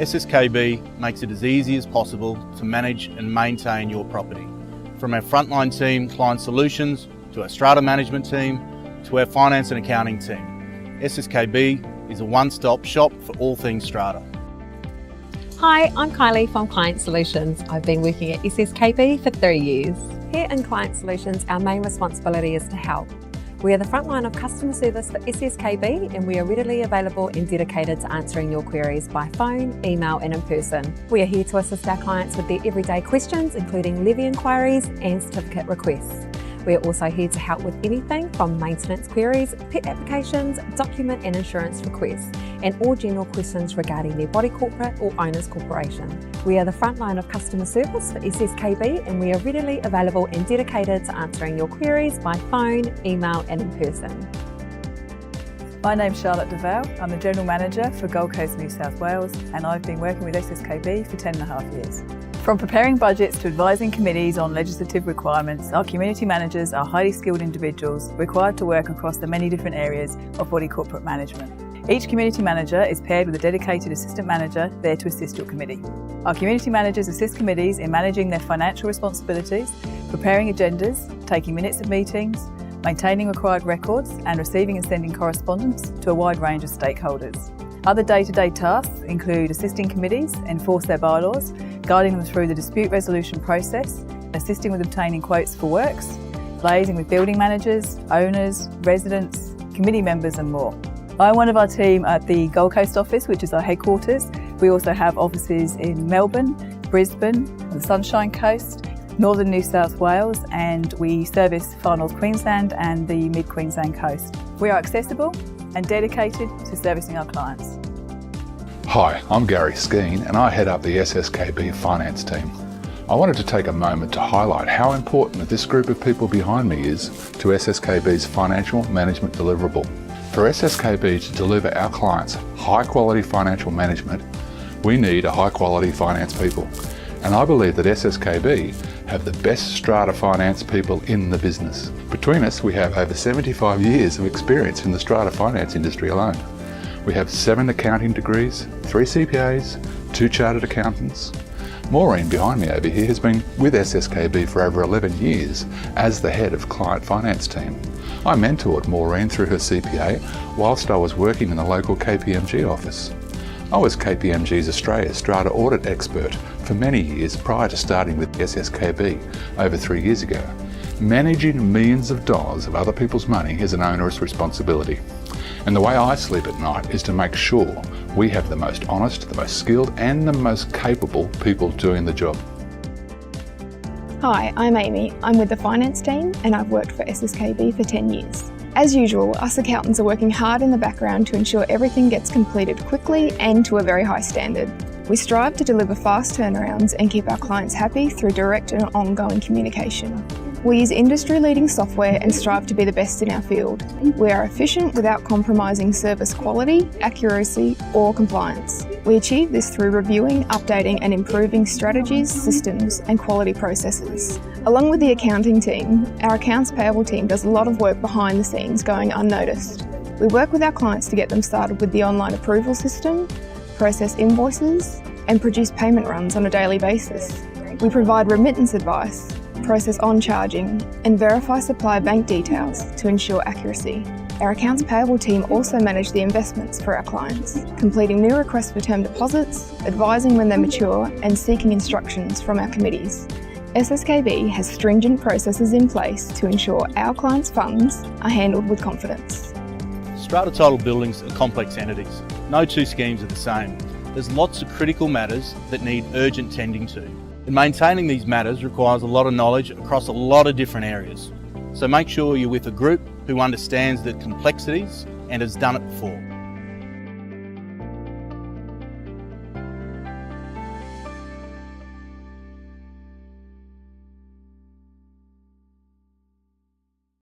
SSKB makes it as easy as possible to manage and maintain your property. From our frontline team, Client Solutions, to our Strata management team, to our finance and accounting team. SSKB is a one-stop shop for all things Strata. Hi, I'm Kylie from Client Solutions. I've been working at SSKB for 3 years. Here in Client Solutions, our main responsibility is to help. We are the front line of customer service for SSKB, and we are readily available and dedicated to answering your queries by phone, email and in person. We are here to assist our clients with their everyday questions, including levy inquiries and certificate requests. We are also here to help with anything from maintenance queries, pet applications, document and insurance requests, and all general questions regarding their body corporate or owners corporation. We are the front line of customer service for SSKB, and we are readily available and dedicated to answering your queries by phone, email and in person. My name's Charlotte DeVale. I'm the General Manager for Gold Coast, New South Wales, and I've been working with SSKB for 10.5 years. From preparing budgets to advising committees on legislative requirements, our community managers are highly skilled individuals required to work across the many different areas of body corporate management. Each community manager is paired with a dedicated assistant manager there to assist your committee. Our community managers assist committees in managing their financial responsibilities, preparing agendas, taking minutes of meetings, maintaining required records, and receiving and sending correspondence to a wide range of stakeholders. Other day-to-day tasks include assisting committees enforce their bylaws, guiding them through the dispute resolution process, assisting with obtaining quotes for works, liaising with building managers, owners, residents, committee members and more. I'm one of our team at the Gold Coast office, which is our headquarters. We also have offices in Melbourne, Brisbane, on the Sunshine Coast, Northern New South Wales, and we service Far North Queensland and the Mid Queensland coast. We are accessible and dedicated to servicing our clients. Hi, I'm Gary Skeen and I head up the SSKB finance team. I wanted to take a moment to highlight how important this group of people behind me is to SSKB's financial management deliverable. For SSKB to deliver our clients high quality financial management, we need a high quality finance people. And I believe that SSKB have the best Strata finance people in the business. Between us, we have over 75 years of experience in the Strata finance industry alone. We have 7 accounting degrees, 3 CPAs, 2 chartered accountants. Maureen behind me over here has been with SSKB for over 11 years as the head of client finance team. I mentored Maureen through her CPA whilst I was working in the local KPMG office. I was KPMG's Australia Strata audit expert for many years prior to starting with SSKB over 3 years ago. Managing millions of dollars of other people's money is an onerous responsibility. And the way I sleep at night is to make sure we have the most honest, the most skilled and the most capable people doing the job. Hi, I'm Amy. I'm with the finance team and I've worked for SSKB for 10 years. As usual, us accountants are working hard in the background to ensure everything gets completed quickly and to a very high standard. We strive to deliver fast turnarounds and keep our clients happy through direct and ongoing communication. We use industry-leading software and strive to be the best in our field. We are efficient without compromising service quality, accuracy or compliance. We achieve this through reviewing, updating and improving strategies, systems and quality processes. Along with the accounting team, our accounts payable team does a lot of work behind the scenes going unnoticed. We work with our clients to get them started with the online approval system, process invoices and produce payment runs on a daily basis. We provide remittance advice, process on-charging and verify supply bank details to ensure accuracy. Our accounts payable team also manage the investments for our clients, completing new requests for term deposits, advising when they mature and seeking instructions from our committees. SSKB has stringent processes in place to ensure our clients' funds are handled with confidence. Strata title buildings are complex entities. No two schemes are the same. There's lots of critical matters that need urgent tending to. And maintaining these matters requires a lot of knowledge across a lot of different areas. So make sure you're with a group who understands the complexities and has done it before.